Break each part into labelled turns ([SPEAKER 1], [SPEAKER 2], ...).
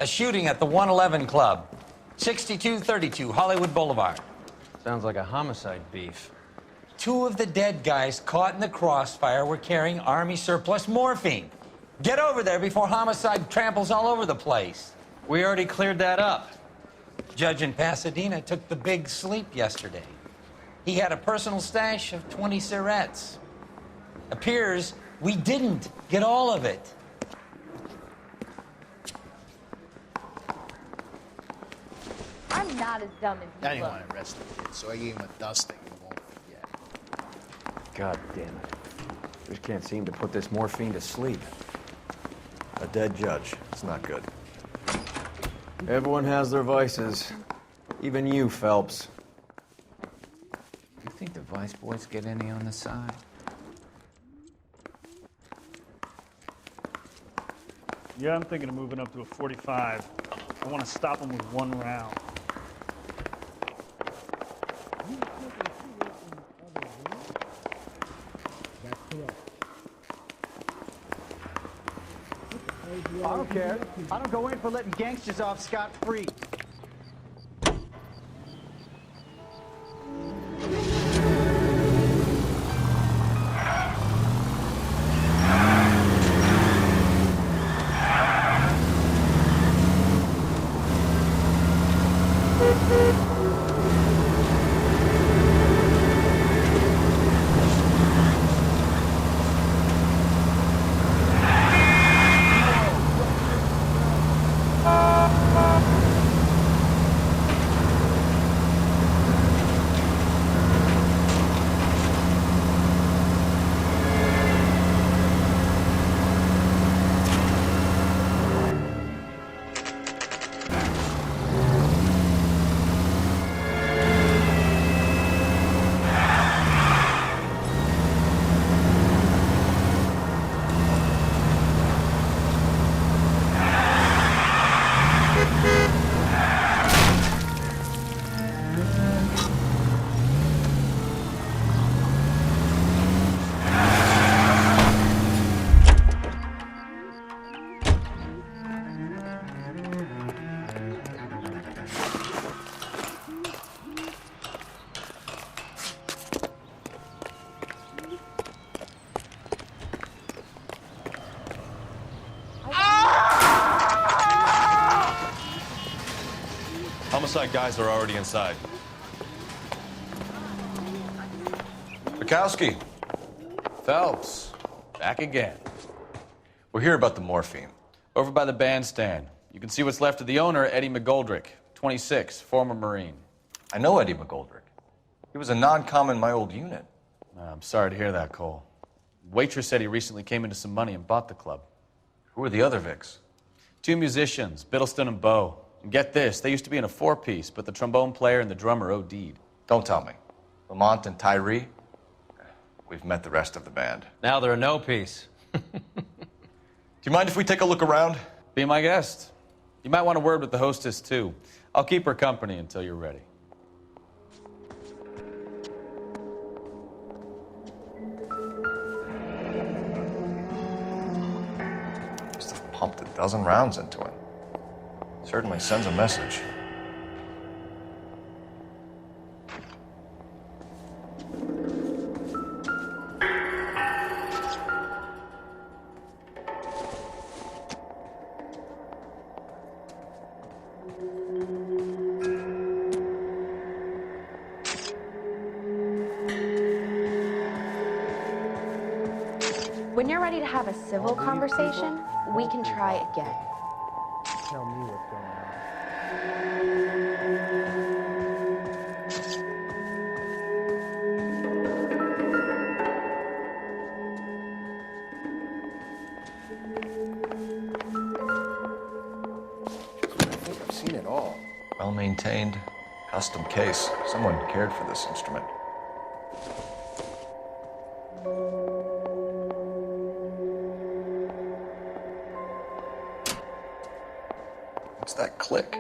[SPEAKER 1] A shooting at the 111 Club, 6232 Hollywood Boulevard.
[SPEAKER 2] Sounds like a homicide beef.
[SPEAKER 1] 2 of the dead guys caught in the crossfire were carrying Army surplus morphine. Get over there before homicide tramples all over the place.
[SPEAKER 2] We already cleared that up.
[SPEAKER 1] Judge in Pasadena took the big sleep yesterday. He had a personal stash of 20 cigarettes. Appears we didn't get all of it.
[SPEAKER 3] I'm not as dumb as
[SPEAKER 4] I
[SPEAKER 3] you
[SPEAKER 4] didn't
[SPEAKER 3] look.
[SPEAKER 4] want to arrest the kid, so I gave him a dusting he won't forget.
[SPEAKER 2] God damn it. Just can't seem to put this morphine to sleep.
[SPEAKER 5] A dead judge. It's not good.
[SPEAKER 2] Everyone has their vices. Even you, Phelps.
[SPEAKER 6] You think the vice boys get any on the side?
[SPEAKER 7] Yeah, I'm thinking of moving up to a 45. I want to stop him with 1 round.
[SPEAKER 8] I don't care. I don't go in for letting gangsters off scot-free.
[SPEAKER 5] Homicide guys are already inside. Bukowski.
[SPEAKER 6] Phelps, back again.
[SPEAKER 5] We're here about the morphine.
[SPEAKER 6] Over by the bandstand. You can see what's left of the owner, Eddie McGoldrick, 26, former Marine.
[SPEAKER 5] I know Eddie McGoldrick. He was a non-com in my old unit.
[SPEAKER 6] I'm sorry to hear that, Cole. Waitress said he recently came into some money and bought the club.
[SPEAKER 5] Who are the other Vics?
[SPEAKER 6] 2 musicians, Biddleston and Bowe. And get this, they used to be in a 4-piece, but the trombone player and the drummer OD'd.
[SPEAKER 5] Don't tell me. Lamont and Tyree? We've met the rest of the band.
[SPEAKER 2] Now they're a no-piece.
[SPEAKER 5] Do you mind if we take a look around?
[SPEAKER 6] Be my guest. You might want a word with the hostess, too. I'll keep her company until you're ready.
[SPEAKER 5] Must have pumped a dozen rounds into him. Certainly sends a message.
[SPEAKER 3] When you're ready to have a civil conversation, we can try again.
[SPEAKER 8] Tell me what's going on.
[SPEAKER 5] I think I've seen it all. Well-maintained, custom case. Someone cared for this instrument. What's that click?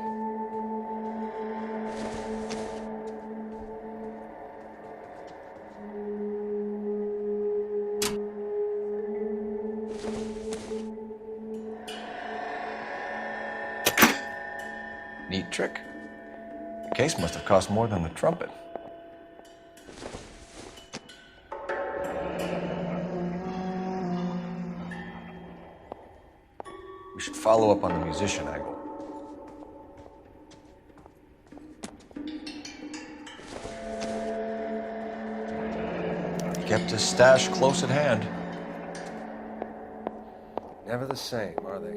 [SPEAKER 5] trick? The case must have cost more than the trumpet. We should follow up on the musician angle. He kept his stash close at hand.
[SPEAKER 9] Never the same, are they?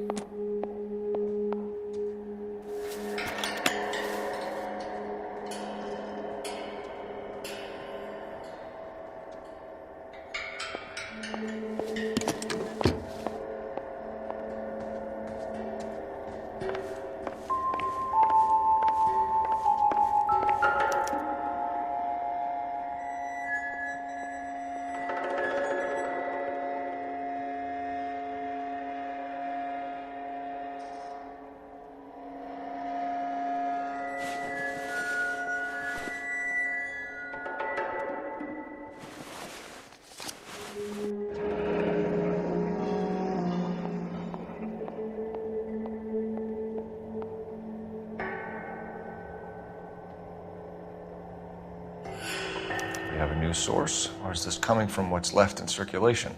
[SPEAKER 5] We have a new source, or is this coming from what's left in circulation?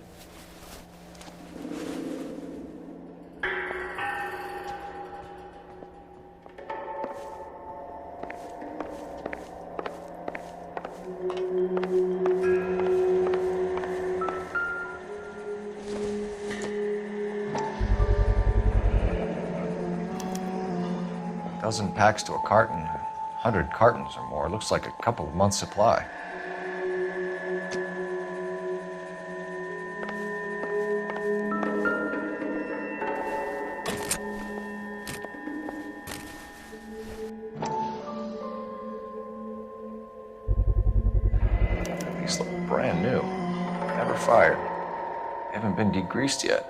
[SPEAKER 5] A dozen packs to a carton, 100 cartons or more. Looks like a couple of months' supply. These look brand new. Never fired. They haven't been degreased yet.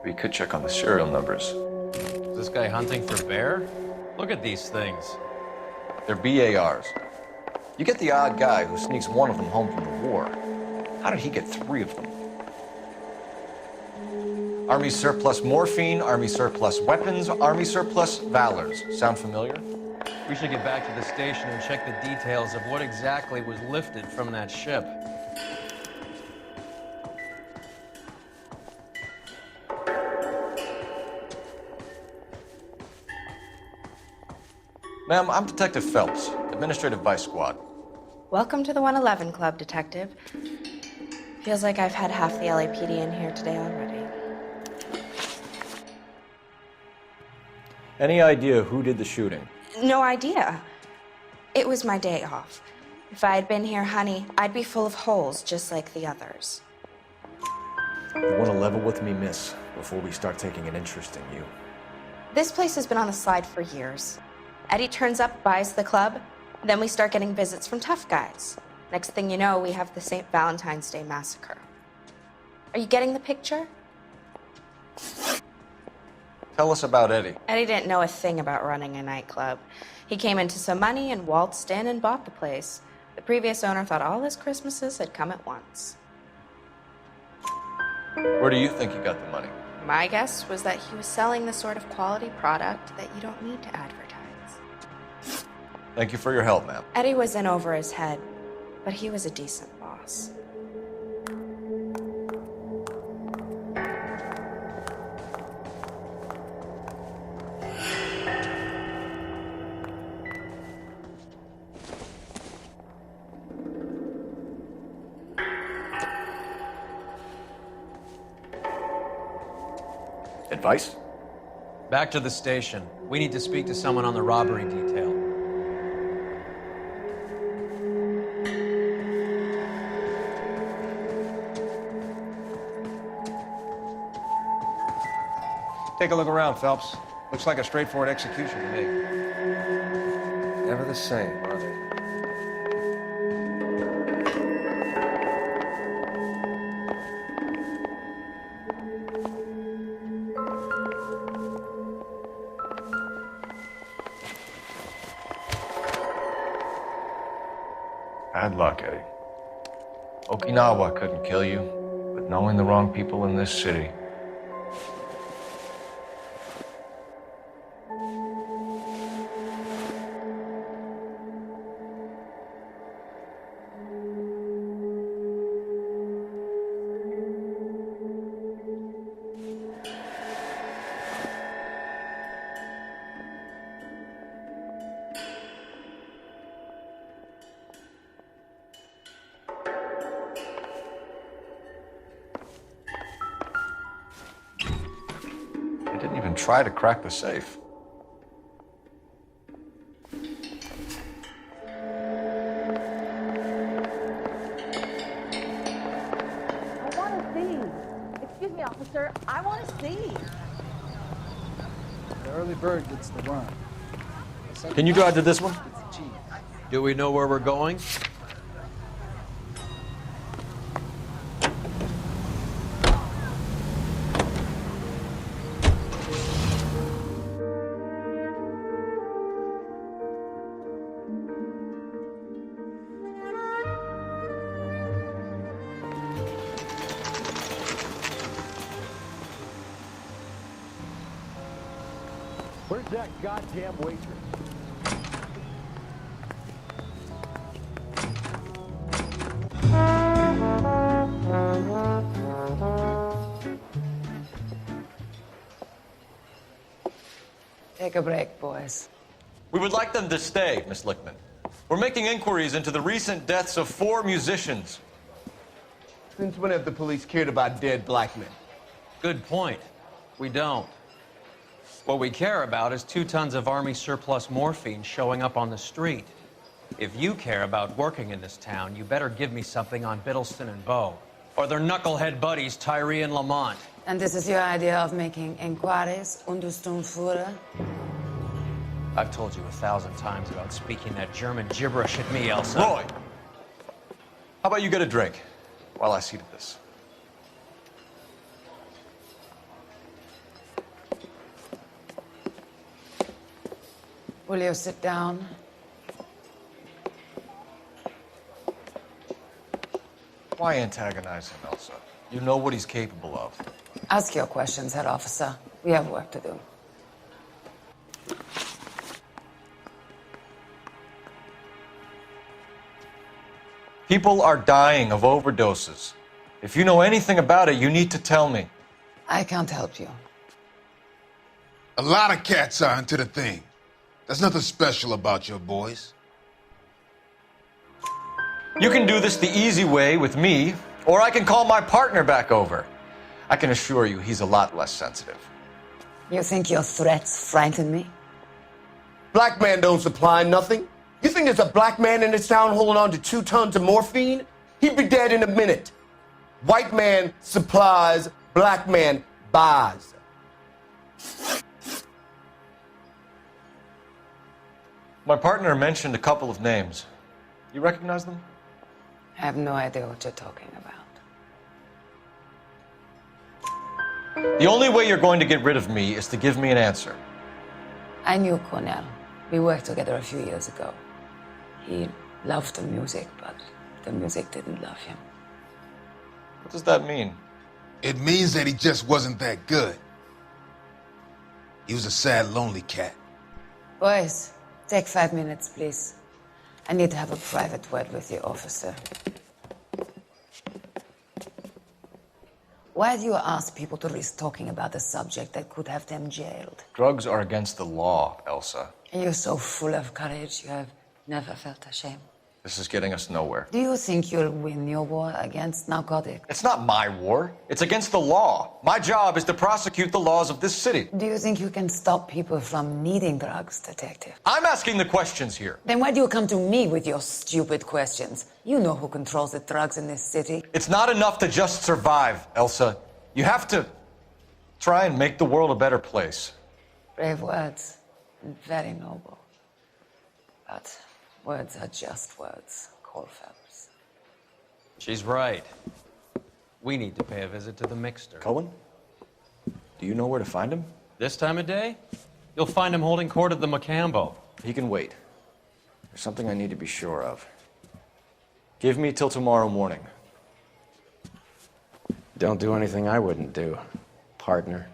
[SPEAKER 5] We could check on the serial numbers.
[SPEAKER 6] Is this guy hunting for bear? Look at these things.
[SPEAKER 5] They're BARs. You get the odd guy who sneaks one of them home from the war. How did he get 3 of them? Army surplus morphine, Army surplus weapons, Army surplus valors. Sound familiar?
[SPEAKER 10] We should get back to the station and check the details of what exactly was lifted from that ship.
[SPEAKER 5] Ma'am, I'm Detective Phelps, Administrative Vice Squad.
[SPEAKER 3] Welcome to the 111 Club, Detective. Feels like I've had half the LAPD in here today already.
[SPEAKER 2] Any idea who did the shooting?
[SPEAKER 3] No idea. It was my day off. If I had been here, honey, I'd be full of holes just like the others.
[SPEAKER 2] You want to level with me, miss, before we start taking an interest in you.
[SPEAKER 3] This place has been on the slide for years. Eddie turns up, buys the club, then we start getting visits from tough guys. Next thing you know, we have the St. Valentine's Day massacre. Are you getting the picture?
[SPEAKER 5] Tell us about Eddie.
[SPEAKER 3] Eddie didn't know a thing about running a nightclub. He came into some money and waltzed in and bought the place. The previous owner thought all his Christmases had come at once.
[SPEAKER 5] Where do you think he got the money?
[SPEAKER 3] My guess was that he was selling the sort of quality product that you don't need to advertise.
[SPEAKER 5] Thank you for your help, ma'am.
[SPEAKER 3] Eddie was in over his head, but he was a decent boss.
[SPEAKER 5] Advice?
[SPEAKER 10] Back to the station. We need to speak to someone on the robbery detail.
[SPEAKER 9] Take a look around, Phelps. Looks like a straightforward execution to me. Never the same, are they?
[SPEAKER 5] Bad luck, Eddie. Okinawa couldn't kill you, but knowing the wrong people in this city. try to crack the safe.
[SPEAKER 11] I want to see. Excuse me, officer. I want to see.
[SPEAKER 8] The early bird gets the worm.
[SPEAKER 6] Can you drive to this one?
[SPEAKER 10] Do we know where we're going?
[SPEAKER 8] Where's that goddamn waitress?
[SPEAKER 12] Take a break, boys.
[SPEAKER 6] We would like them to stay, Miss Lickman. We're making inquiries into the recent deaths of 4 musicians.
[SPEAKER 13] Since when have the police cared about dead black men?
[SPEAKER 10] Good point. We don't. What we care about is 2 tons of Army surplus morphine showing up on the street. If you care about working in this town, you better give me something on Biddleston and Bow, or their knucklehead buddies, Tyree and Lamont.
[SPEAKER 12] And this is your idea of making inquiries, Untersturmführer?
[SPEAKER 10] I've told you 1,000 times about speaking that German gibberish at me, Elsa.
[SPEAKER 6] Roy, how about you get a drink while I see to this?
[SPEAKER 12] Will you sit down?
[SPEAKER 6] Why antagonize him, Elsa? You know what he's capable of.
[SPEAKER 12] Ask your questions, head officer. We have work to do.
[SPEAKER 6] People are dying of overdoses. If you know anything about it, you need to tell me.
[SPEAKER 12] I can't help you.
[SPEAKER 14] A lot of cats are into the thing. There's nothing special about your boys.
[SPEAKER 6] You can do this the easy way with me, or I can call my partner back over. I can assure you he's a lot less sensitive.
[SPEAKER 12] You think your threats frighten me?
[SPEAKER 13] Black man don't supply nothing. You think there's a black man in this town holding on to 2 tons of morphine? He'd be dead in a minute. White man supplies, black man buys.
[SPEAKER 6] My partner mentioned a couple of names. You recognize them?
[SPEAKER 12] I have no idea what you're talking about.
[SPEAKER 6] The only way you're going to get rid of me is to give me an answer.
[SPEAKER 12] I knew Cornell. We worked together a few years ago. He loved the music, but the music didn't love him.
[SPEAKER 6] What does that mean?
[SPEAKER 14] It means that he just wasn't that good. He was a sad, lonely cat.
[SPEAKER 12] Boys, take 5 minutes, please. I need to have a private word with you, officer. Why do you ask people to risk talking about a subject that could have them jailed?
[SPEAKER 6] Drugs are against the law, Elsa.
[SPEAKER 12] And you're so full of courage, you have never felt ashamed.
[SPEAKER 6] This is getting us nowhere.
[SPEAKER 12] Do you think you'll win your war against narcotics?
[SPEAKER 6] It's not my war. It's against the law. My job is to prosecute the laws of this city.
[SPEAKER 12] Do you think you can stop people from needing drugs, detective?
[SPEAKER 6] I'm asking the questions here.
[SPEAKER 12] Then why do you come to me with your stupid questions? You know who controls the drugs in this city.
[SPEAKER 6] It's not enough to just survive, Elsa. You have to try and make the world a better place.
[SPEAKER 12] Brave words, and very noble. But words are just words, Cole Phelps.
[SPEAKER 10] She's right. We need to pay a visit to the mixer.
[SPEAKER 6] Cohen? Do you know where to find him?
[SPEAKER 10] This time of day? You'll find him holding court at the Macambo.
[SPEAKER 6] He can wait. There's something I need to be sure of. Give me till tomorrow morning.
[SPEAKER 2] Don't do anything I wouldn't do, partner.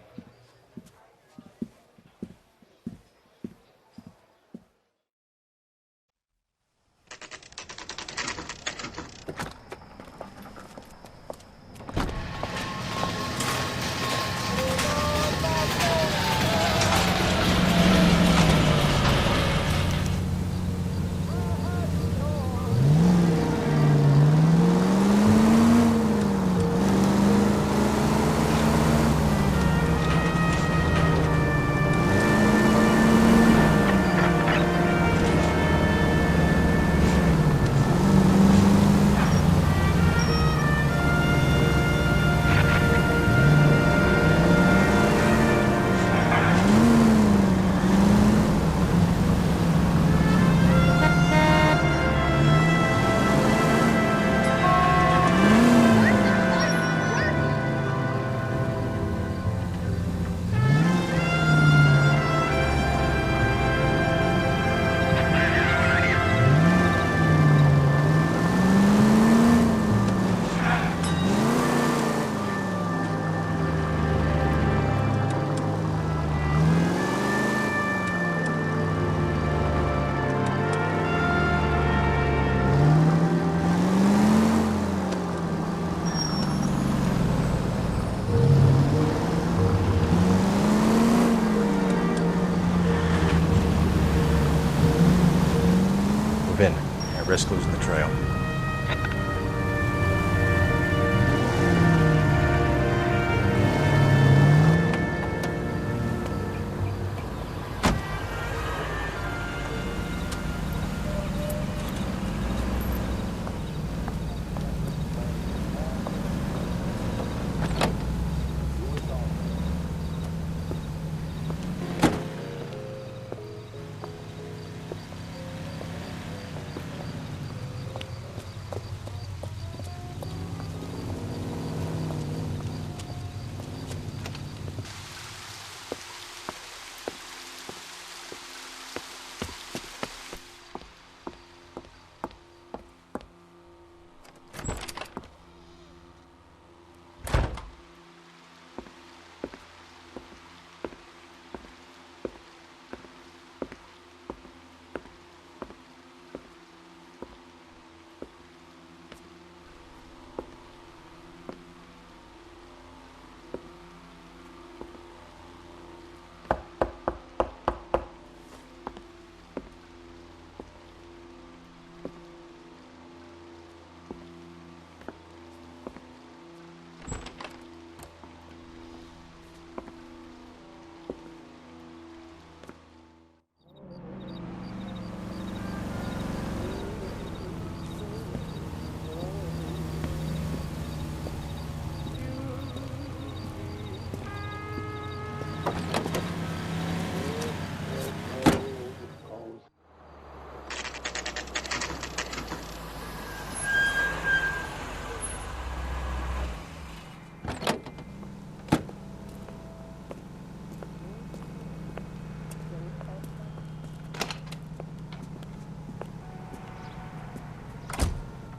[SPEAKER 9] risk losing the trail.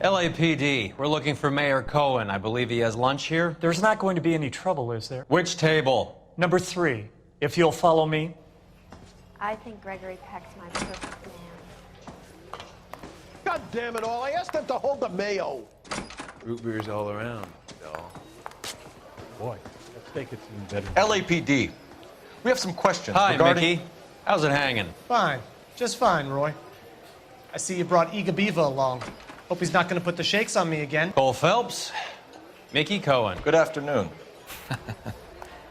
[SPEAKER 10] LAPD, we're looking for Mayor Cohen. I believe he has lunch here.
[SPEAKER 15] There's not going to be any trouble, is there?
[SPEAKER 10] Which table?
[SPEAKER 15] Number 3, if you'll follow me.
[SPEAKER 11] I think Gregory Peck's my perfect man.
[SPEAKER 16] God damn it all, I asked them to hold the mayo.
[SPEAKER 2] Root beers all around, doll.
[SPEAKER 7] Boy, that steak had seemed better.
[SPEAKER 6] LAPD, we have some questions
[SPEAKER 10] Hi,
[SPEAKER 6] regarding...
[SPEAKER 10] Mickey. How's it hanging?
[SPEAKER 17] Fine. Just fine, Roy. I see you brought Eager Beaver along. Hope he's not going to put the shakes on me again.
[SPEAKER 10] Cole Phelps, Mickey Cohen.
[SPEAKER 6] Good afternoon.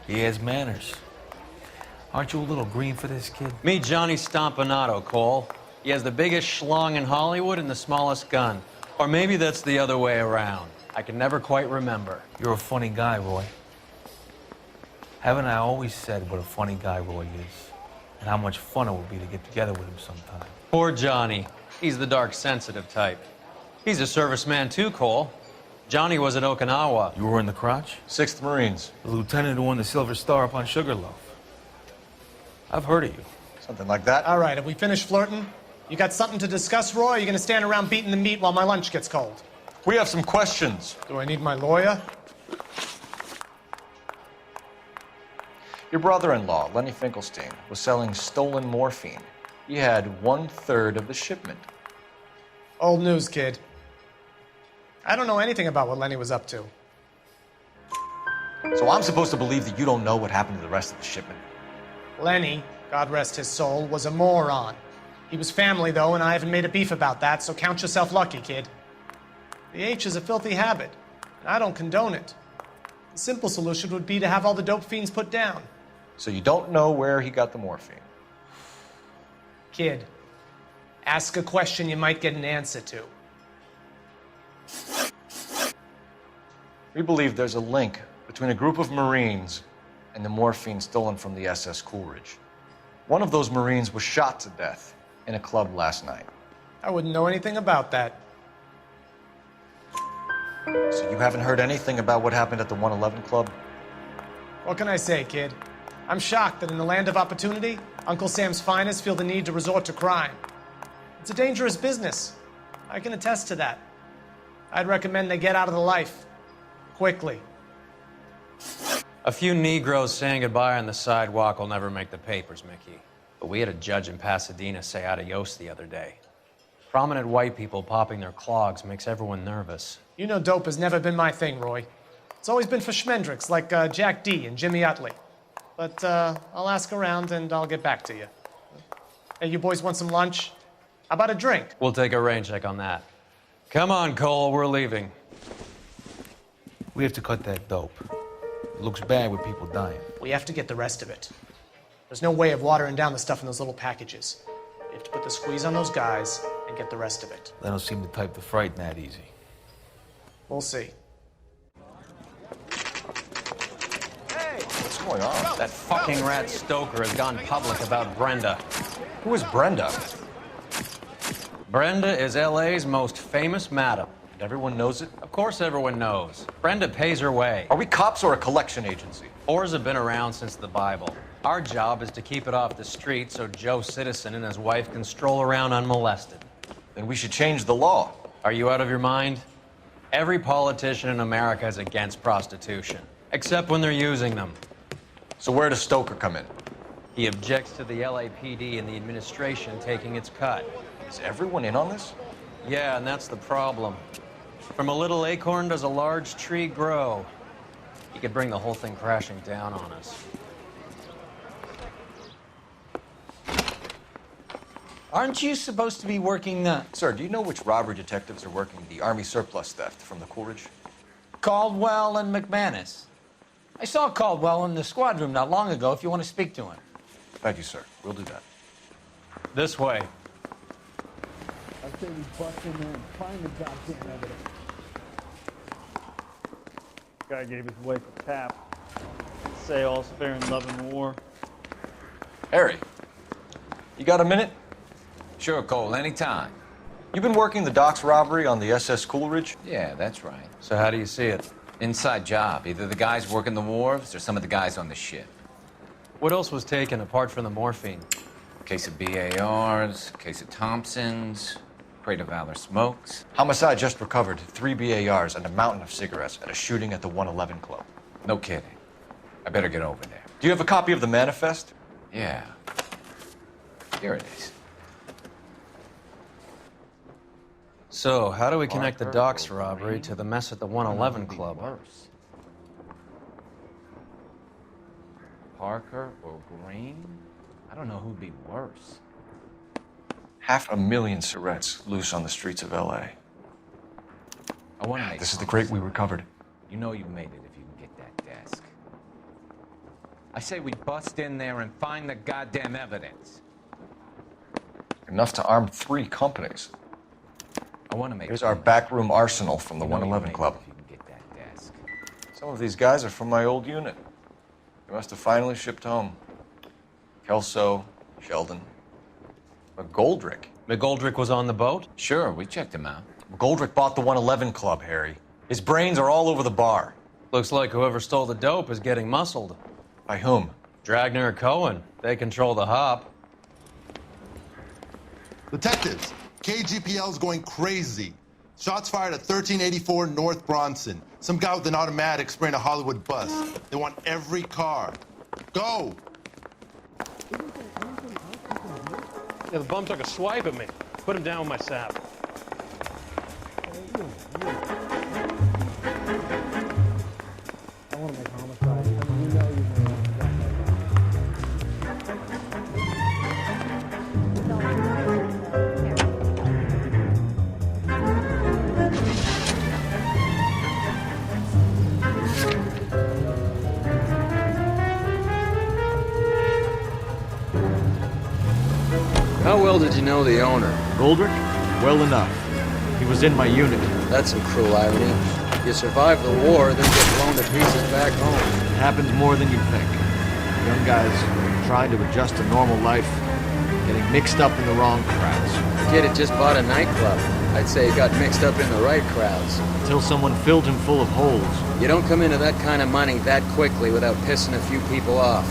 [SPEAKER 9] He has manners. Aren't you a little green for this kid?
[SPEAKER 10] Meet Johnny Stompanato, Cole. He has the biggest schlong in Hollywood and the smallest gun. Or maybe that's the other way around. I can never quite remember.
[SPEAKER 9] You're a funny guy, Roy. Haven't I always said what a funny guy Roy is? And how much fun it would be to get together with him sometime.
[SPEAKER 10] Poor Johnny. He's the dark, sensitive type. He's a serviceman too, Cole. Johnny was at Okinawa.
[SPEAKER 9] You were in the crotch?
[SPEAKER 6] 6th Marines.
[SPEAKER 9] The lieutenant who won the Silver Star up on Sugarloaf. I've heard of you.
[SPEAKER 6] Something like that.
[SPEAKER 17] All right, have we finished flirting? You got something to discuss, Roy, or are you going to stand around beating the meat while my lunch gets cold?
[SPEAKER 6] We have some questions.
[SPEAKER 17] Do I need my lawyer?
[SPEAKER 6] Your brother-in-law, Lenny Finkelstein, was selling stolen morphine. He had 1/3 of the shipment.
[SPEAKER 17] Old news, kid. I don't know anything about what Lenny was up to.
[SPEAKER 6] So I'm supposed to believe that you don't know what happened to the rest of the shipment?
[SPEAKER 17] Lenny, God rest his soul, was a moron. He was family, though, and I haven't made a beef about that, so count yourself lucky, kid. The H is a filthy habit, and I don't condone it. The simple solution would be to have all the dope fiends put down.
[SPEAKER 6] So you don't know where he got the morphine?
[SPEAKER 17] Kid, ask a question you might get an answer to.
[SPEAKER 6] We believe there's a link between a group of Marines and the morphine stolen from the SS Coolidge. One of those Marines was shot to death in a club last night.
[SPEAKER 17] I wouldn't know anything about that.
[SPEAKER 6] So you haven't heard anything about what happened at the 111 Club?
[SPEAKER 17] What can I say, kid? I'm shocked that in the land of opportunity, Uncle Sam's finest feel the need to resort to crime. It's a dangerous business. I can attest to that. I'd recommend they get out of the life. Quickly.
[SPEAKER 10] A few Negroes saying goodbye on the sidewalk will never make the papers, Mickey. But we had a judge in Pasadena say adios the other day. Prominent white people popping their clogs makes everyone nervous.
[SPEAKER 17] You know dope has never been my thing, Roy. It's always been for schmendricks like Jack D. and Jimmy Utley. But I'll ask around and I'll get back to you. Hey, you boys want some lunch? How about a drink?
[SPEAKER 10] We'll take a rain check on that. Come on, Cole, we're leaving.
[SPEAKER 4] We have to cut that dope. It looks bad with people dying.
[SPEAKER 17] We have to get the rest of it. There's no way of watering down the stuff in those little packages. We have to put the squeeze on those guys and get the rest of it.
[SPEAKER 4] They don't seem the type to frighten that easy.
[SPEAKER 17] We'll see.
[SPEAKER 2] What's going on?
[SPEAKER 10] That fucking rat Stoker has gone public about Brenda.
[SPEAKER 2] Who is Brenda?
[SPEAKER 10] Brenda is LA's most famous madam.
[SPEAKER 6] And everyone knows it?
[SPEAKER 10] Of course everyone knows. Brenda pays her way.
[SPEAKER 6] Are we cops or a collection agency?
[SPEAKER 10] Whores have been around since the Bible. Our job is to keep it off the street so Joe Citizen and his wife can stroll around unmolested.
[SPEAKER 6] Then we should change the law.
[SPEAKER 10] Are you out of your mind? Every politician in America is against prostitution, except when they're using them.
[SPEAKER 6] So where does Stoker come in?
[SPEAKER 10] He objects to the LAPD and the administration taking its cut.
[SPEAKER 6] Is everyone in on this?
[SPEAKER 10] Yeah, and that's the problem. From a little acorn does a large tree grow. He could bring the whole thing crashing down on us.
[SPEAKER 1] Aren't you supposed to be working the...
[SPEAKER 6] Sir, do you know which robbery detectives are working the Army surplus theft from the Coolidge?
[SPEAKER 1] Caldwell and McManus? I saw Caldwell in the squad room not long ago if you want to speak to him.
[SPEAKER 6] Thank you, sir. We'll do that.
[SPEAKER 10] This way.
[SPEAKER 8] I say we bust in there and find the goddamn evidence.
[SPEAKER 7] Guy gave his wife a tap. Say all's fair in love and war.
[SPEAKER 6] Harry, you got a minute?
[SPEAKER 18] Sure, Cole, anytime.
[SPEAKER 6] You've been working the docks robbery on the SS Coolidge?
[SPEAKER 18] Yeah, that's right.
[SPEAKER 10] So how do you see it?
[SPEAKER 18] Inside job. Either the guys working the wharves or some of the guys on the ship.
[SPEAKER 10] What else was taken apart from the morphine?
[SPEAKER 18] Case of BARs, case of Thompsons, crate of Valor smokes.
[SPEAKER 6] Homicide just recovered 3 BARs and a mountain of cigarettes at a shooting at the 111 Club.
[SPEAKER 18] No kidding. I better get over there.
[SPEAKER 6] Do you have a copy of the manifest?
[SPEAKER 18] Yeah. Here it is.
[SPEAKER 10] So, how do we connect the docks robbery to the mess at the 111 Club?
[SPEAKER 18] Worse. Parker or Green? I don't know who'd be worse.
[SPEAKER 6] 500,000 cigarettes loose on the streets of LA.
[SPEAKER 18] I want to make
[SPEAKER 6] This is the crate we recovered.
[SPEAKER 18] You know you made it if you can get that desk. I say we bust in there and find the goddamn evidence.
[SPEAKER 6] Enough to arm 3 companies.
[SPEAKER 18] I want to make.
[SPEAKER 6] Here's our backroom arsenal from the 111 Club.
[SPEAKER 18] If you can get that desk.
[SPEAKER 6] Some of these guys are from my old unit. They must have finally shipped home. Kelso, Sheldon, McGoldrick.
[SPEAKER 10] McGoldrick was on the boat?
[SPEAKER 18] Sure, we checked him out.
[SPEAKER 6] McGoldrick bought the 111 Club, Harry. His brains are all over the bar.
[SPEAKER 10] Looks like whoever stole the dope is getting muscled.
[SPEAKER 6] By whom?
[SPEAKER 10] Dragner or Cohen. They control the hop.
[SPEAKER 19] Detectives, KGPL's going crazy. Shots fired at 1384 North Bronson. Some guy with an automatic spraying a Hollywood bus. They want every car. Go!
[SPEAKER 16] Yeah, the bum took a swipe at me. Put him down with my sap.
[SPEAKER 8] I want to make homicide. I mean, you know you
[SPEAKER 20] How well did you know the owner?
[SPEAKER 2] Goldrick? Well enough. He was in my unit.
[SPEAKER 20] That's some cruel irony. You survive the war, then get blown to pieces back home.
[SPEAKER 2] It happens more than you think. Young guys trying to adjust to normal life, getting mixed up in the wrong crowds.
[SPEAKER 20] The kid had just bought a nightclub. I'd say he got mixed up in the right crowds.
[SPEAKER 2] Until someone filled him full of holes.
[SPEAKER 20] You don't come into that kind of money that quickly without pissing a few people off.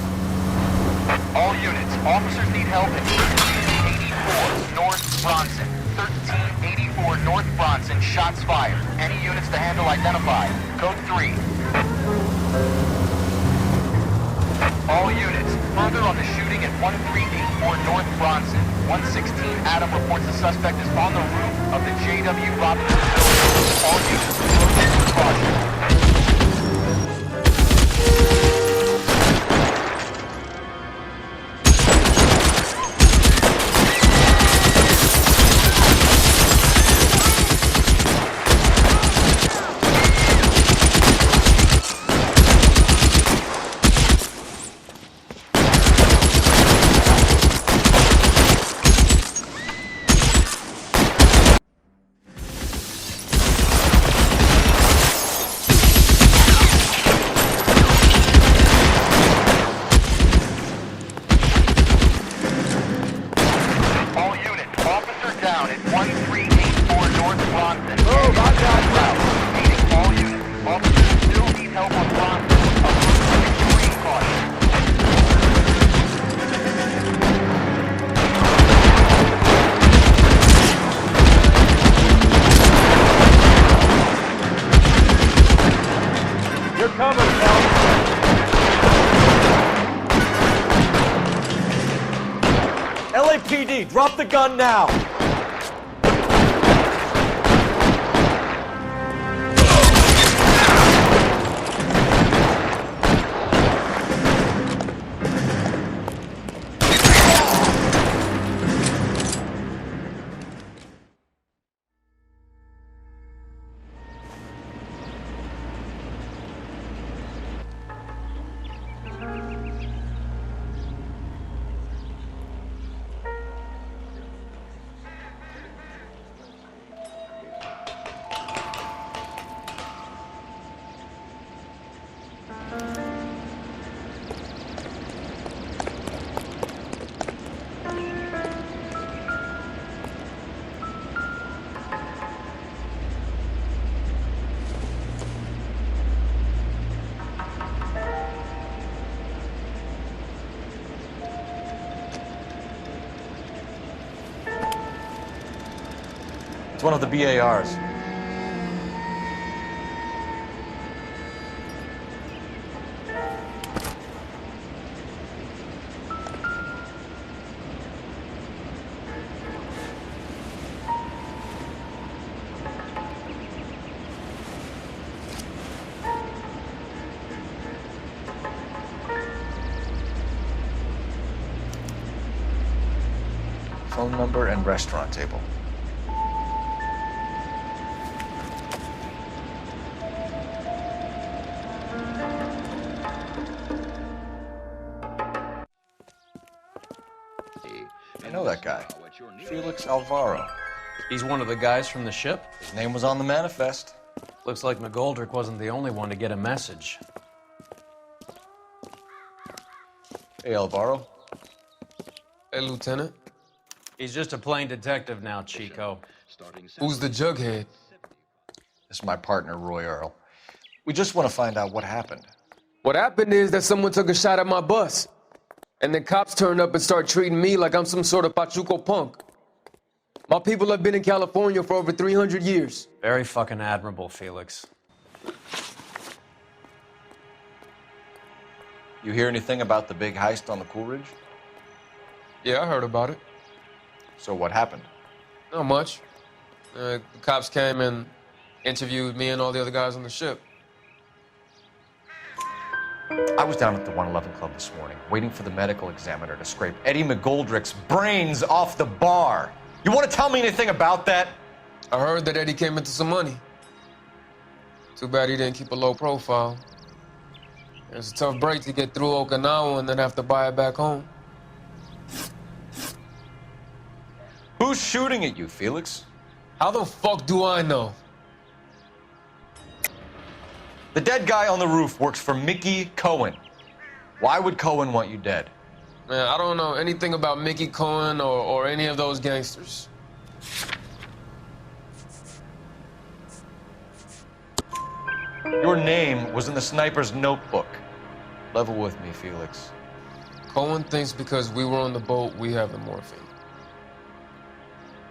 [SPEAKER 21] All units, officers need help at 1384 North Bronson. 1384 North Bronson, shots fired. Any units to handle identified. Code 3. All units, further on the shooting at 1384 North Bronson. 116 Adam reports the suspect is on the roof of the J.W. Robinson building. All units, proceed with caution.
[SPEAKER 6] ID. Drop the gun now. It's one of the BARs. Phone number and restaurant table. I know that guy. Felix Alvaro.
[SPEAKER 10] He's one of the guys from the ship?
[SPEAKER 6] His name was on the manifest.
[SPEAKER 10] Looks like McGoldrick wasn't the only one to get a message.
[SPEAKER 6] Hey, Alvaro.
[SPEAKER 3] Hey, Lieutenant.
[SPEAKER 10] He's just a plain detective now, Chico.
[SPEAKER 3] Who's the jughead?
[SPEAKER 6] This is my partner, Roy Earl. We just want to find out what happened.
[SPEAKER 3] What happened is that someone took a shot at my bus. And then cops turned up and started treating me like I'm some sort of Pachuco punk. My people have been in California for over 300 years.
[SPEAKER 10] Very fucking admirable, Felix.
[SPEAKER 6] You hear anything about the big heist on the Coolidge?
[SPEAKER 3] Yeah, I heard about it.
[SPEAKER 6] So what happened?
[SPEAKER 3] Not much. The cops came and interviewed me and all the other guys on the ship.
[SPEAKER 6] I was down at the 111 Club this morning, waiting for the medical examiner to scrape Eddie McGoldrick's brains off the bar. You want to tell me anything about that?
[SPEAKER 3] I heard that Eddie came into some money. Too bad he didn't keep a low profile. It's a tough break to get through Okinawa and then have to buy it back home.
[SPEAKER 6] Who's shooting at you, Felix?
[SPEAKER 3] How the fuck do I know?
[SPEAKER 6] The dead guy on the roof works for Mickey Cohen. Why would Cohen want you dead?
[SPEAKER 3] Man, I don't know anything about Mickey Cohen or any of those gangsters.
[SPEAKER 6] Your name was in the sniper's notebook. Level with me, Felix.
[SPEAKER 3] Cohen thinks because we were on the boat, we have the morphine.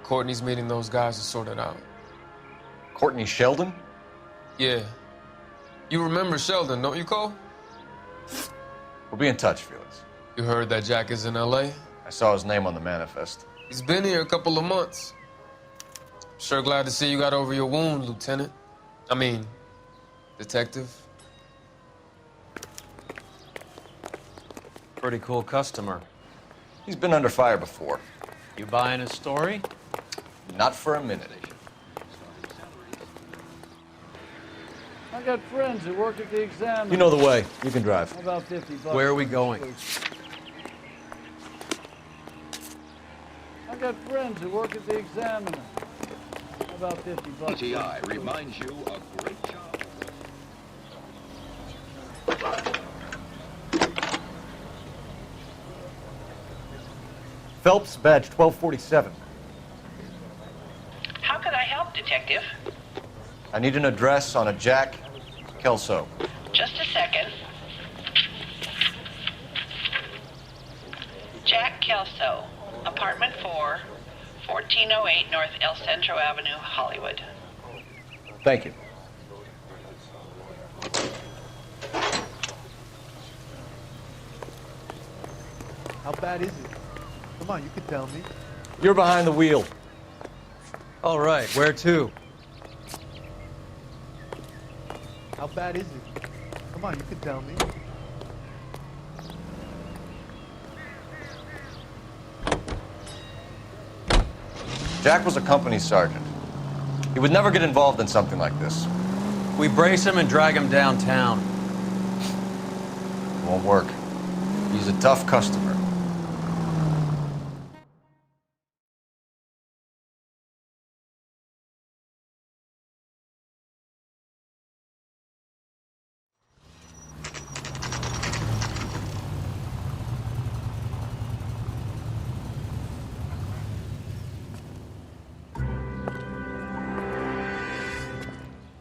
[SPEAKER 3] Courtney's meeting those guys to sort it out.
[SPEAKER 6] Courtney Sheldon?
[SPEAKER 3] Yeah. You remember Sheldon, don't you, Cole?
[SPEAKER 6] We'll be in touch, Felix.
[SPEAKER 3] You heard that Jack is in L.A.?
[SPEAKER 6] I saw his name on the manifest.
[SPEAKER 3] He's been here a couple of months. Sure glad to see you got over your wound, Lieutenant. I mean, Detective.
[SPEAKER 10] Pretty cool customer.
[SPEAKER 6] He's been under fire before.
[SPEAKER 10] You buying his story?
[SPEAKER 6] Not for a minute.
[SPEAKER 22] I got friends who work at the Examiner.
[SPEAKER 6] You know the way. You can drive.
[SPEAKER 22] How about $50?
[SPEAKER 10] Where are we going?
[SPEAKER 22] I got friends who work at the Examiner. How about $50?
[SPEAKER 23] PTI reminds you a great job.
[SPEAKER 6] Phelps, badge 1247.
[SPEAKER 24] How could I help, Detective?
[SPEAKER 6] I need an address on a Jack Kelso.
[SPEAKER 24] Just a second. Jack Kelso, apartment 4, 1408 North El Centro Avenue, Hollywood.
[SPEAKER 6] Thank you.
[SPEAKER 2] How bad is it? Come on, you can tell me.
[SPEAKER 6] You're behind the wheel.
[SPEAKER 10] All right, where to?
[SPEAKER 5] How bad is it? Come on, you can tell me.
[SPEAKER 6] Jack was a company sergeant. He would never get involved in something like this.
[SPEAKER 10] We brace him and drag him downtown.
[SPEAKER 6] It won't work. He's a tough customer.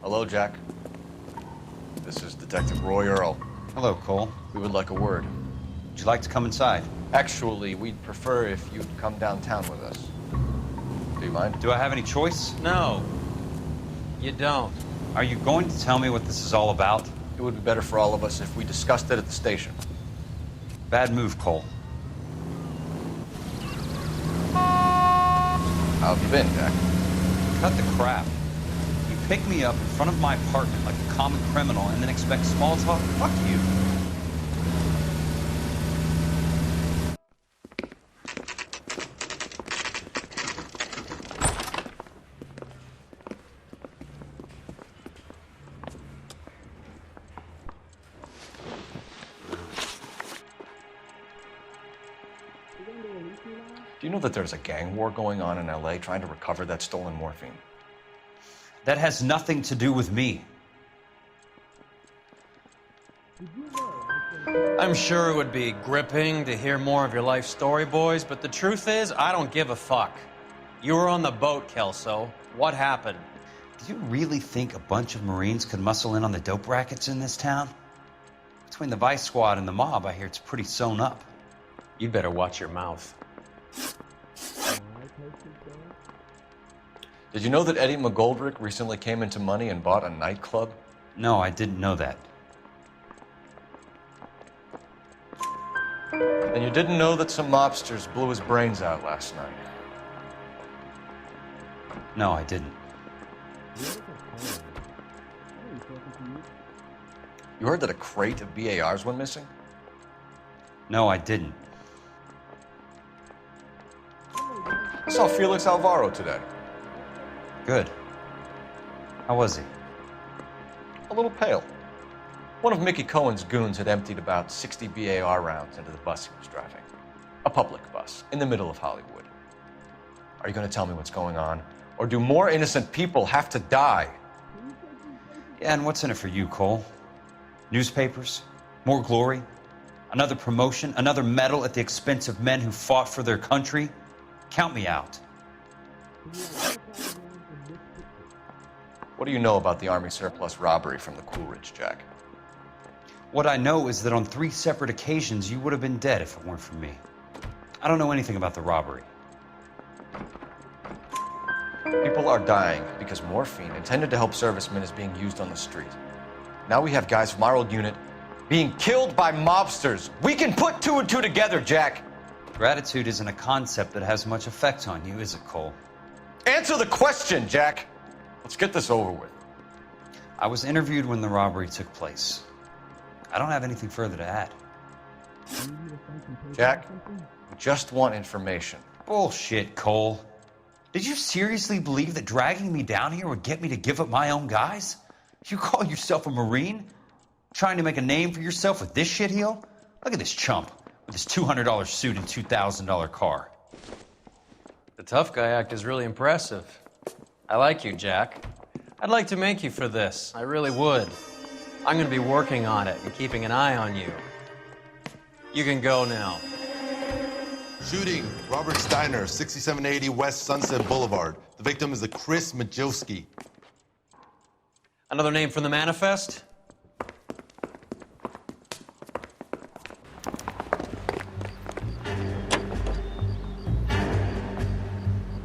[SPEAKER 6] Hello, Jack. This is Detective Roy Earl.
[SPEAKER 12] Hello, Cole.
[SPEAKER 6] We would like a word.
[SPEAKER 12] Would you like to come inside?
[SPEAKER 6] Actually, we'd prefer if you'd come downtown with us. Do you mind?
[SPEAKER 12] Do I have any choice?
[SPEAKER 10] No, you don't.
[SPEAKER 12] Are you going to tell me what this is all about?
[SPEAKER 6] It would be better for all of us if we discussed it at the station.
[SPEAKER 12] Bad move, Cole.
[SPEAKER 6] How have you been, Jack?
[SPEAKER 12] Cut the crap. You pick me up in front of my apartment like a common criminal and then expect small talk? Fuck you.
[SPEAKER 6] Do you know that there's a gang war going on in LA trying to recover that stolen morphine?
[SPEAKER 12] That has nothing to do with me.
[SPEAKER 10] I'm sure it would be gripping to hear more of your life story, boys, but the truth is, I don't give a fuck. You were on the boat, Kelso. What happened?
[SPEAKER 12] Do you really think a bunch of Marines could muscle in on the dope rackets in this town? Between the Vice Squad and the mob, I hear it's pretty sewn up.
[SPEAKER 10] You'd better watch your mouth.
[SPEAKER 6] Did you know that Eddie McGoldrick recently came into money and bought a nightclub?
[SPEAKER 12] No, I didn't know that.
[SPEAKER 6] And you didn't know that some mobsters blew his brains out last night?
[SPEAKER 12] No, I didn't.
[SPEAKER 6] You heard that a crate of BARs went missing?
[SPEAKER 12] No, I didn't.
[SPEAKER 6] I saw Felix Alvaro today.
[SPEAKER 12] Good. How was he?
[SPEAKER 6] A little pale. One of Mickey Cohen's goons had emptied about 60 BAR rounds into the bus he was driving. A public bus, in the middle of Hollywood. Are you going to tell me what's going on? Or do more innocent people have to die?
[SPEAKER 12] Yeah, and what's in it for you, Cole? Newspapers? More glory? Another promotion? Another medal at the expense of men who fought for their country? Count me out.
[SPEAKER 6] What do you know about the Army surplus robbery from the Coolidge, Jack?
[SPEAKER 12] What I know is that on 3 separate occasions, you would have been dead if it weren't for me. I don't know anything about the robbery.
[SPEAKER 6] People are dying because morphine intended to help servicemen is being used on the street. Now we have guys from our old unit being killed by mobsters. We can put 2 and 2 together, Jack.
[SPEAKER 12] Gratitude isn't a concept that has much effect on you, is it, Cole?
[SPEAKER 6] Answer the question, Jack. Let's get this over with.
[SPEAKER 12] I was interviewed when the robbery took place. I don't have anything further to add.
[SPEAKER 6] Jack, we just want information.
[SPEAKER 12] Bullshit, Cole. Did you seriously believe that dragging me down here would get me to give up my own guys? You call yourself a Marine? Trying to make a name for yourself with this shitheel? Look at this chump with his $200 suit and $2,000 car.
[SPEAKER 10] The tough guy act is really impressive. I like you, Jack. I'd like to make you for this. I really would. I'm going to be working on it and keeping an eye on you. You can go now.
[SPEAKER 19] Shooting, Robert Steiner, 6780 West Sunset Boulevard. The victim is a Chris Majowski.
[SPEAKER 10] Another name from the manifest?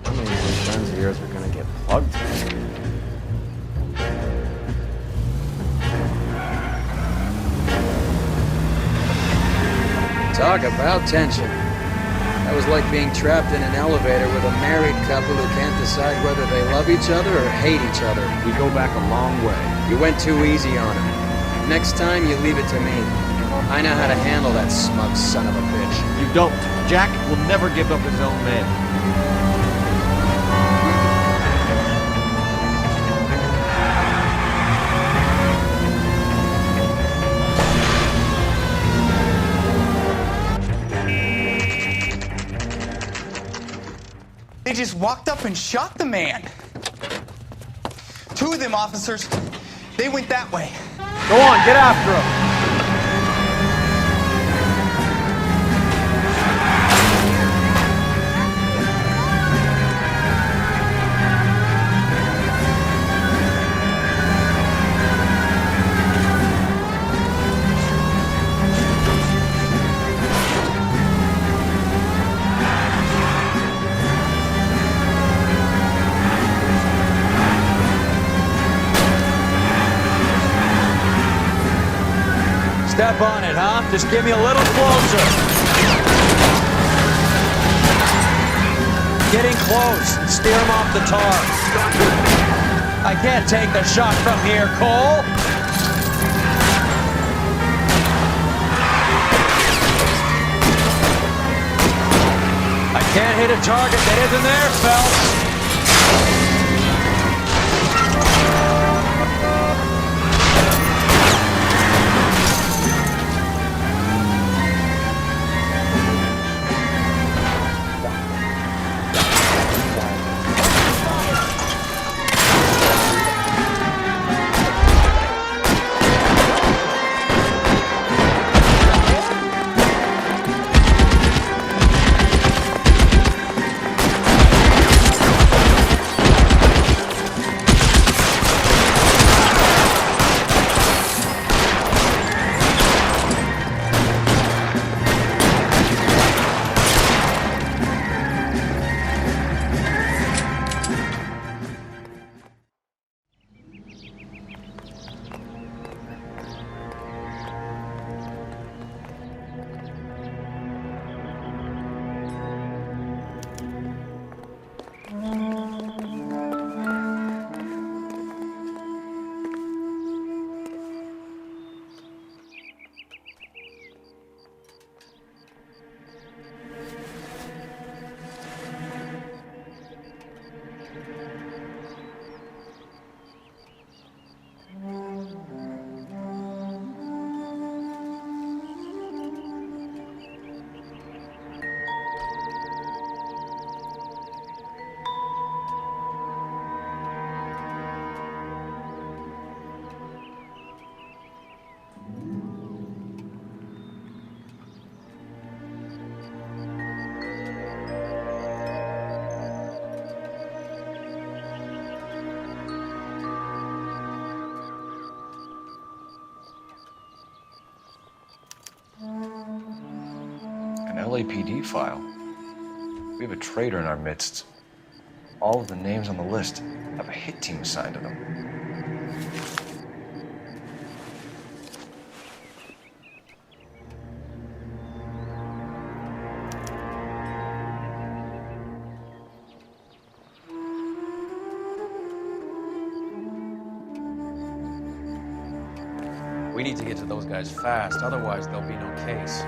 [SPEAKER 13] How many of these guns of yours are gonna get plugged?
[SPEAKER 20] Talk about tension. That was like being trapped in an elevator with a married couple who can't decide whether they love each other or hate each other.
[SPEAKER 2] We go back a long way.
[SPEAKER 20] You went too easy on him. Next time, you leave it to me. I know how to handle that smug son of a bitch.
[SPEAKER 2] You don't. Jack will never give up his own men.
[SPEAKER 9] They just walked up and shot the man. Two of them officers, they went that way.
[SPEAKER 2] Go on, get after him.
[SPEAKER 10] Step on it, huh? Just give me a little closer. Getting close. Steer him off the tar. I can't take the shot from here, Cole. I can't hit a target that isn't there, Phelps.
[SPEAKER 6] LAPD file. We have a traitor in our midst. All of the names on the list have a hit team assigned to them.
[SPEAKER 10] We need to get to those guys fast, otherwise there'll be no case.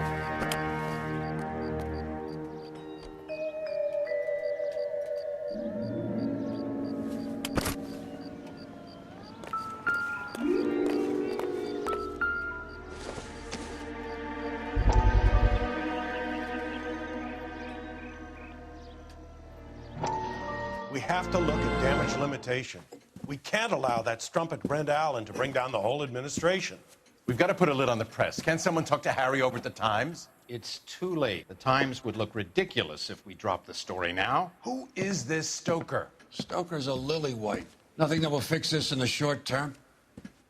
[SPEAKER 11] We have to look at damage limitation. We can't allow that strumpet Brent Allen to bring down the whole administration.
[SPEAKER 14] We've got to put a lid on the press. Can't someone talk to Harry over at the Times?
[SPEAKER 15] It's too late. The Times would look ridiculous if we dropped the story now.
[SPEAKER 14] Who is this Stoker?
[SPEAKER 15] Stoker's a lily-white. Nothing that will fix this in the short term.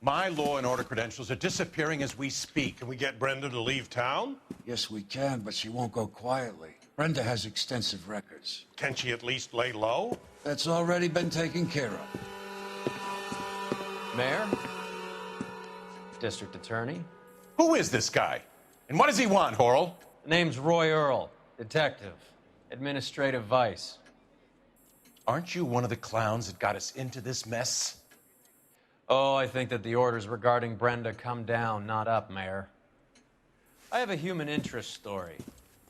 [SPEAKER 11] My law and order credentials are disappearing as we speak. Can we get Brenda to leave town?
[SPEAKER 15] Yes, we can, but she won't go quietly. Brenda has extensive records.
[SPEAKER 11] Can she at least lay low?
[SPEAKER 15] That's already been taken care of.
[SPEAKER 10] Mayor? District Attorney?
[SPEAKER 14] Who is this guy? And what does he want, Horrell?
[SPEAKER 10] The name's Roy Earl, detective. Administrative vice.
[SPEAKER 14] Aren't you one of the clowns that got us into this mess?
[SPEAKER 10] Oh, I think that the orders regarding Brenda come down, not up, Mayor. I have a human interest story.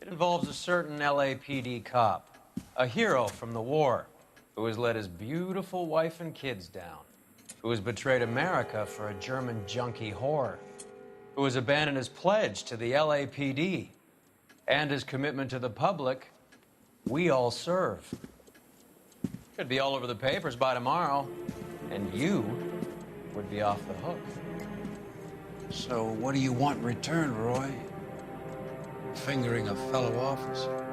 [SPEAKER 10] It involves a certain LAPD cop, a hero from the war, who has let his beautiful wife and kids down, who has betrayed America for a German junkie whore, who has abandoned his pledge to the LAPD and his commitment to the public. We all serve. Could be all over the papers by tomorrow, and you would be off the hook.
[SPEAKER 15] So what do you want in return, Roy? Fingering a fellow officer?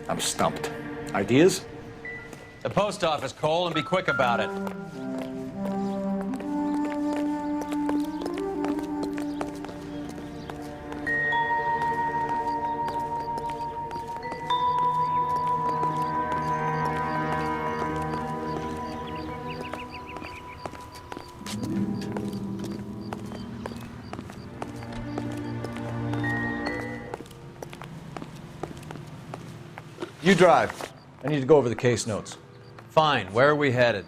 [SPEAKER 1] I'm stumped. Ideas?
[SPEAKER 10] The post office, Cole, and be quick about it.
[SPEAKER 6] You drive. I need to go over the case notes.
[SPEAKER 10] Fine. Where are we headed?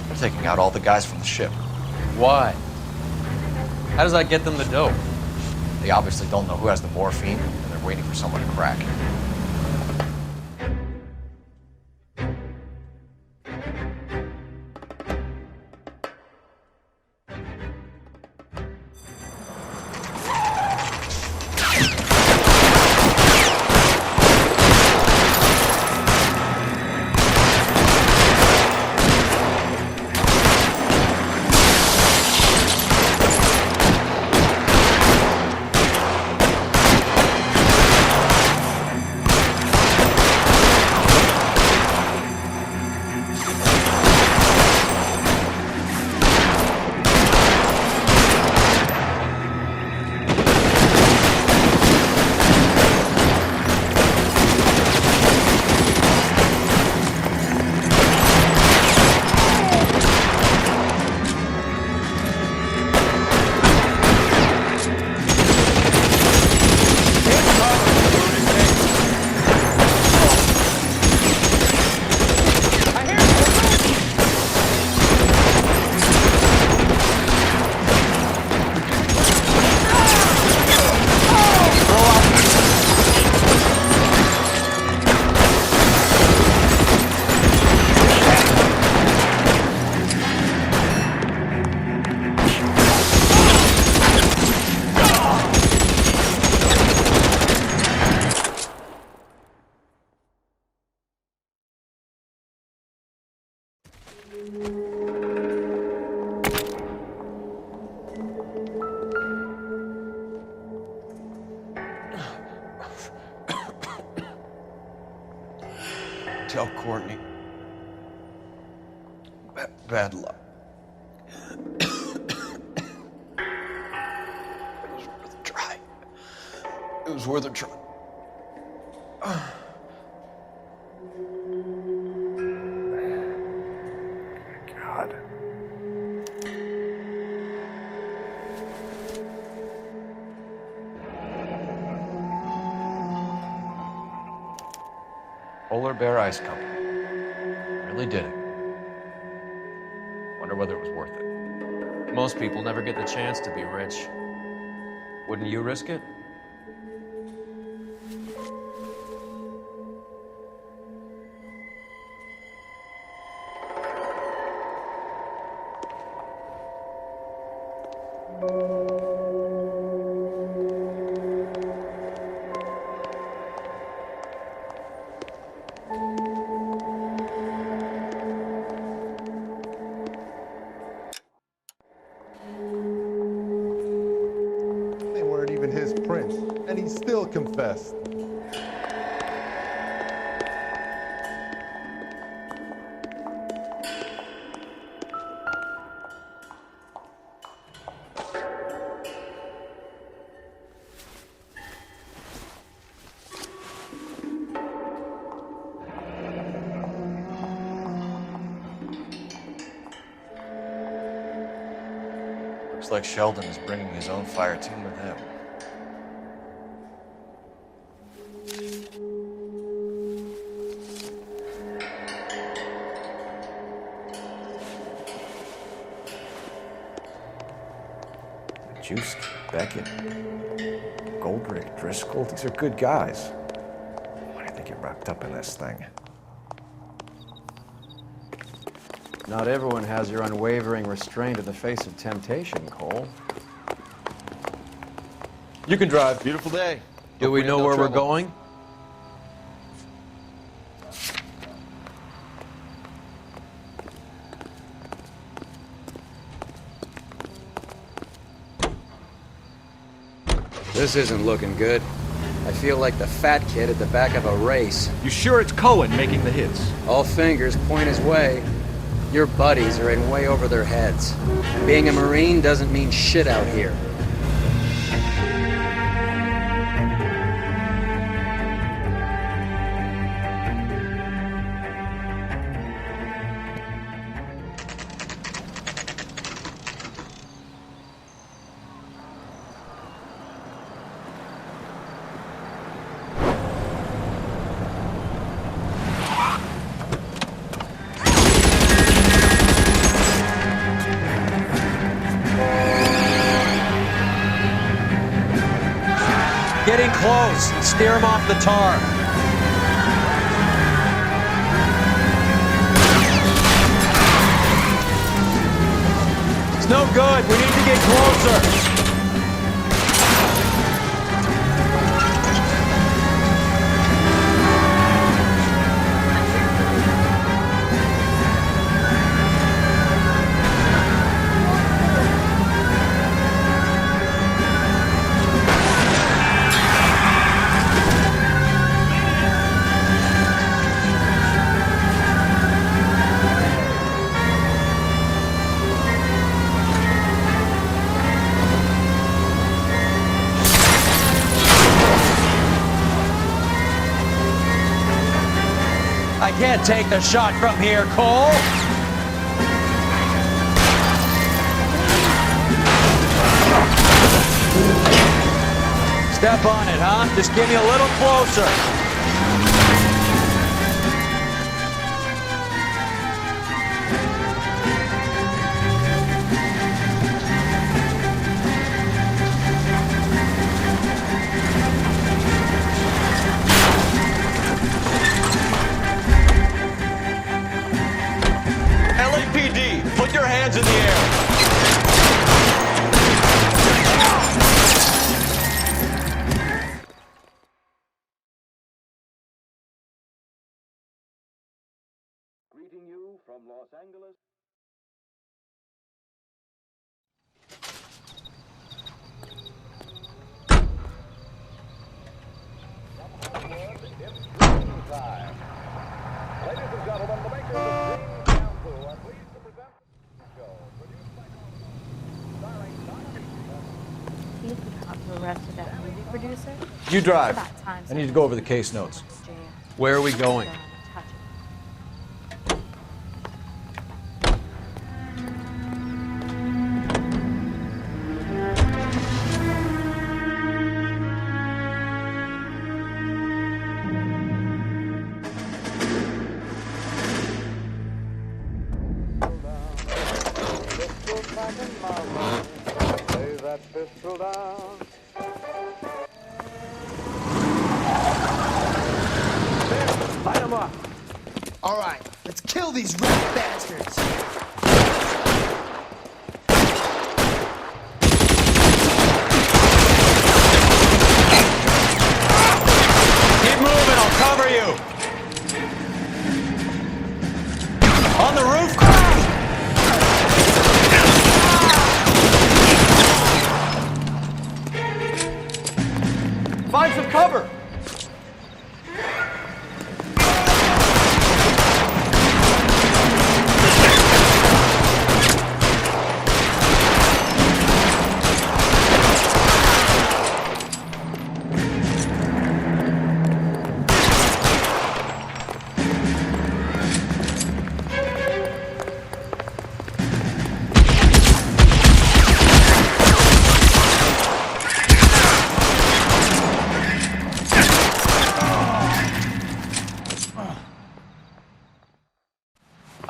[SPEAKER 6] I'm taking out all the guys from the ship.
[SPEAKER 10] Why? How does that get them the dope?
[SPEAKER 6] They obviously don't know who has the morphine, and they're waiting for someone to crack it.
[SPEAKER 14] Tell Courtney. Bad luck. It was worth a try. It was worth a try.
[SPEAKER 1] God.
[SPEAKER 6] Polar Bear Ice Company. Really did it. Wonder whether it was worth it.
[SPEAKER 10] Most people never get the chance to be rich. Wouldn't you risk it?
[SPEAKER 19] They weren't even his prints, and he still confessed.
[SPEAKER 6] Looks like Sheldon is bringing his own fire team with him.
[SPEAKER 1] Juice, Beckett, Goldrick, Driscoll, these are good guys. Why did they get wrapped up in this thing?
[SPEAKER 13] Not everyone has your unwavering restraint in the face of temptation, Cole.
[SPEAKER 2] You can drive. Beautiful day.
[SPEAKER 10] Do we know where we're going?
[SPEAKER 20] This isn't looking good. I feel like the fat kid at the back of a race.
[SPEAKER 2] You sure it's Cohen making the hits?
[SPEAKER 20] All fingers point his way. Your buddies are in way over their heads. Being a Marine doesn't mean shit out here.
[SPEAKER 10] Getting close. Steer him off the tar. It's no good. We need to get closer. I can't take the shot from here, Cole. Step on it, huh? Just get me a little closer.
[SPEAKER 2] LAPD, put your hands in the air.
[SPEAKER 23] Greeting you from Los Angeles. Ladies and gentlemen, the makers of Green Shampoo are pleased to present the show, produced by starring
[SPEAKER 4] He's the cop who arrested that movie producer.
[SPEAKER 6] You drive.
[SPEAKER 4] It's about time
[SPEAKER 6] I need to go over the case notes.
[SPEAKER 10] Where are we going?
[SPEAKER 23] Lay that pistol down.
[SPEAKER 2] Light them up.
[SPEAKER 9] All right, let's kill these rat bastards.
[SPEAKER 10] Keep moving, I'll cover you.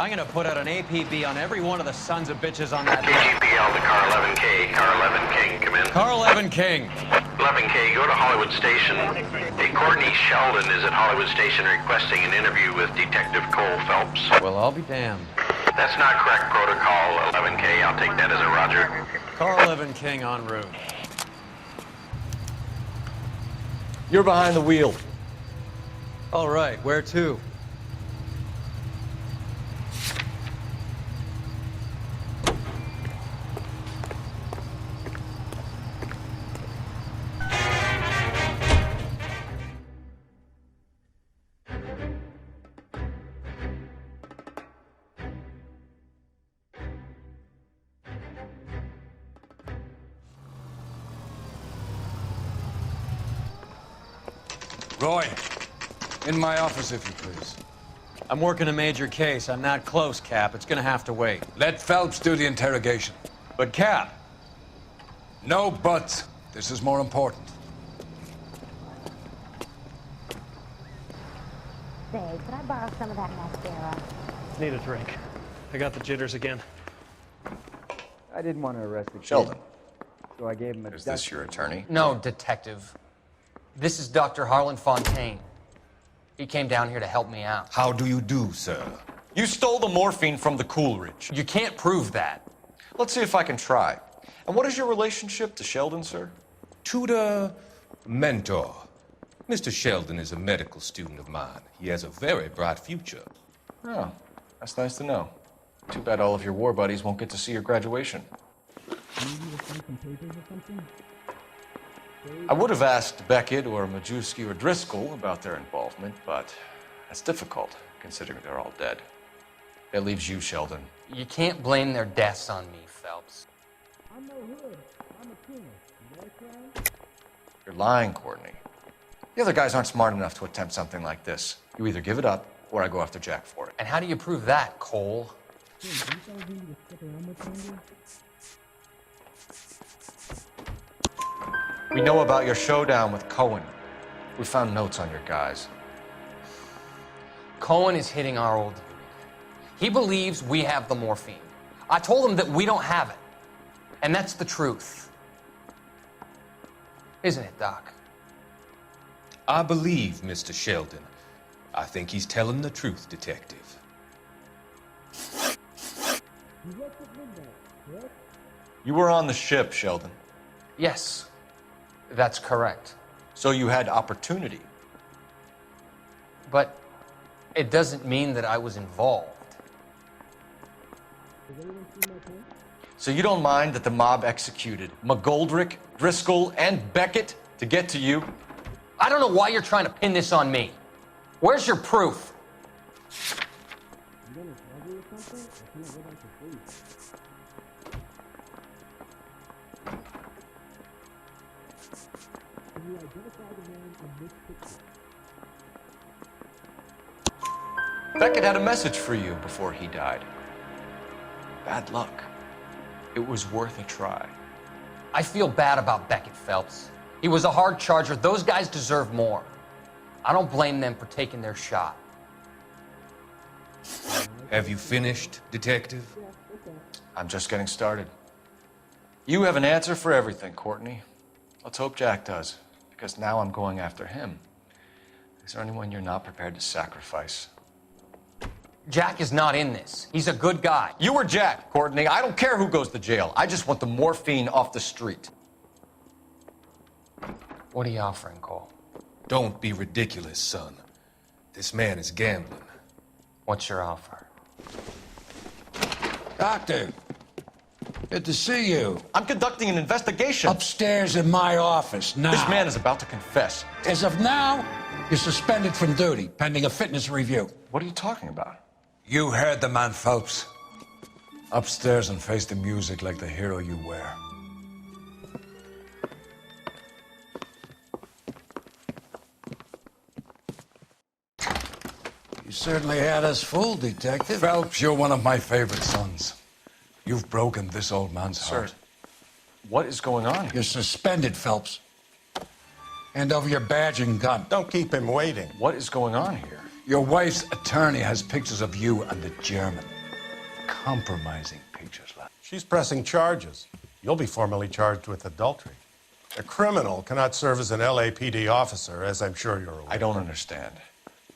[SPEAKER 10] I'm gonna put out an APB on every one of the sons of bitches on that
[SPEAKER 21] KGPL to Car 11K. Car 11 King, come in.
[SPEAKER 10] Car 11 King.
[SPEAKER 21] 11K, go to Hollywood Station. Hey, Courtney Sheldon is at Hollywood Station requesting an interview with Detective Cole Phelps.
[SPEAKER 10] Well, I'll be damned.
[SPEAKER 21] That's not correct protocol, 11K. I'll take that as a roger.
[SPEAKER 10] Car 11 King en route.
[SPEAKER 6] You're behind the wheel.
[SPEAKER 10] All right, where to?
[SPEAKER 15] Roy, in my office, if you please.
[SPEAKER 10] I'm working a major case. I'm not close, Cap. It's gonna have to wait.
[SPEAKER 15] Let Phelps do the interrogation.
[SPEAKER 10] But, Cap.
[SPEAKER 15] No buts. This is more important.
[SPEAKER 4] Say, could I borrow some of that mascara?
[SPEAKER 7] Need a drink. I got the jitters again.
[SPEAKER 16] I didn't want to arrest the kid,
[SPEAKER 6] Sheldon.
[SPEAKER 16] so I gave him a...
[SPEAKER 6] Is this your attorney?
[SPEAKER 17] No, Detective. This is Dr. Harlan Fontaine. He came down here to help me out.
[SPEAKER 14] How do you do, sir?
[SPEAKER 6] You stole the morphine from the Coolidge.
[SPEAKER 17] You can't prove that.
[SPEAKER 6] Let's see if I can try. And what is your relationship to Sheldon, sir?
[SPEAKER 14] Tutor, mentor. Mr. Sheldon is a medical student of mine. He has a very bright future.
[SPEAKER 6] Oh, that's nice to know. Too bad all of your war buddies won't get to see your graduation. I would have asked Beckett or Majewski or Driscoll about their involvement, but that's difficult, considering they're all dead. That leaves you, Sheldon.
[SPEAKER 17] You can't blame their deaths on me, Phelps.
[SPEAKER 16] I'm no hood. I'm a killer. You understand?
[SPEAKER 6] You're lying, Courtney. The other guys aren't smart enough to attempt something like this. You either give it up, or I go after Jack for it.
[SPEAKER 17] And how do you prove that, Cole?
[SPEAKER 6] We know about your showdown with Cohen. We found notes on your guys.
[SPEAKER 17] Cohen is hitting our old dude. He believes we have the morphine. I told him that we don't have it. And that's the truth. Isn't it, Doc?
[SPEAKER 14] I believe Mr. Sheldon. I think he's telling the truth, Detective.
[SPEAKER 6] You were on the ship, Sheldon.
[SPEAKER 17] Yes, that's correct.
[SPEAKER 6] So you had opportunity.
[SPEAKER 17] But it doesn't mean that I was involved.
[SPEAKER 6] So you don't mind that the mob executed McGoldrick, Driscoll, and Beckett to get to you?
[SPEAKER 17] I don't know why you're trying to pin this on me. Where's your proof?
[SPEAKER 6] Beckett had a message for you before he died. Bad luck. It was worth a try.
[SPEAKER 17] I feel bad about Beckett, Phelps. He was a hard charger. Those guys deserve more. I don't blame them for taking their shot.
[SPEAKER 14] Have you finished, Detective?
[SPEAKER 6] I'm just getting started. You have an answer for everything, Courtney. Let's hope Jack does, because now I'm going after him. Is there anyone you're not prepared to sacrifice?
[SPEAKER 17] Jack is not in this. He's a good guy.
[SPEAKER 6] You or Jack, Courtney. I don't care who goes to jail. I just want the morphine off the street.
[SPEAKER 17] What are you offering, Cole?
[SPEAKER 14] Don't be ridiculous, son. This man is gambling.
[SPEAKER 17] What's your offer?
[SPEAKER 15] Doctor, good to see you.
[SPEAKER 6] I'm conducting an investigation.
[SPEAKER 15] Upstairs in my office, now.
[SPEAKER 6] This man is about to confess.
[SPEAKER 15] As of now, you're suspended from duty, pending a fitness review.
[SPEAKER 6] What are you talking about?
[SPEAKER 15] You heard the man, Phelps. Upstairs and face the music like the hero you were. You certainly had us fooled, Detective. Phelps, you're one of my favorite sons. You've broken this old man's heart.
[SPEAKER 6] Sir, what is going on here?
[SPEAKER 15] You're suspended, Phelps. Hand over your badge and gun.
[SPEAKER 11] Don't keep him waiting.
[SPEAKER 6] What is going on here?
[SPEAKER 15] Your wife's attorney has pictures of you and the German. Compromising pictures, lad.
[SPEAKER 11] She's pressing charges. You'll be formally charged with adultery. A criminal cannot serve as an LAPD officer, as I'm sure you're aware.
[SPEAKER 6] I don't understand.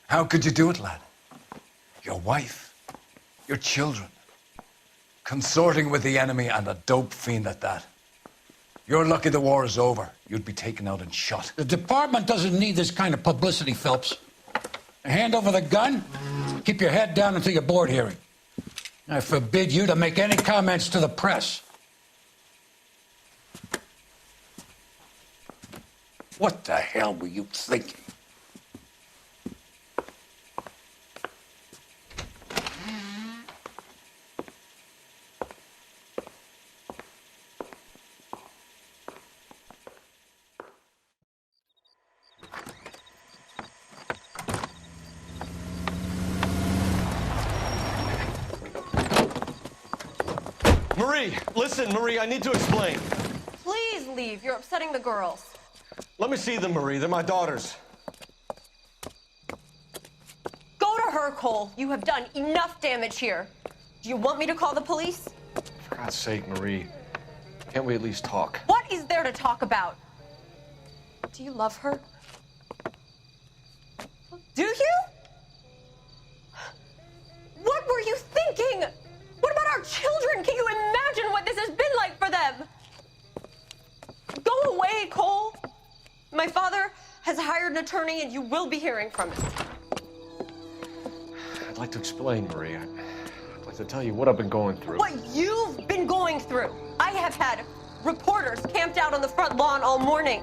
[SPEAKER 15] How could you do it, lad? Your wife, your children, consorting with the enemy and a dope fiend at that. You're lucky the war is over. You'd be taken out and shot.
[SPEAKER 3] The department doesn't need this kind of publicity, Phelps. Hand over the gun, keep your head down until your board hearing. I forbid you to make any comments to the press. What the hell were you thinking?
[SPEAKER 6] Marie, listen, Marie, I need to explain.
[SPEAKER 8] Please leave. You're upsetting the girls.
[SPEAKER 6] Let me see them, Marie. They're my daughters.
[SPEAKER 8] Go to her, Cole. You have done enough damage here. Do you want me to call the police?
[SPEAKER 6] For God's sake, Marie, can't we at least talk?
[SPEAKER 8] What is there to talk about? Do you love her? Do you? What were you thinking? What about our children? Can you imagine what this has been like for them? Go away, Cole. My father has hired an attorney and you will be hearing from him.
[SPEAKER 6] I'd like to explain, Marie. I'd like to tell you what I've been going through.
[SPEAKER 8] What you've been going through. I have had reporters camped out on the front lawn all morning.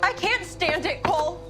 [SPEAKER 8] I can't stand it, Cole.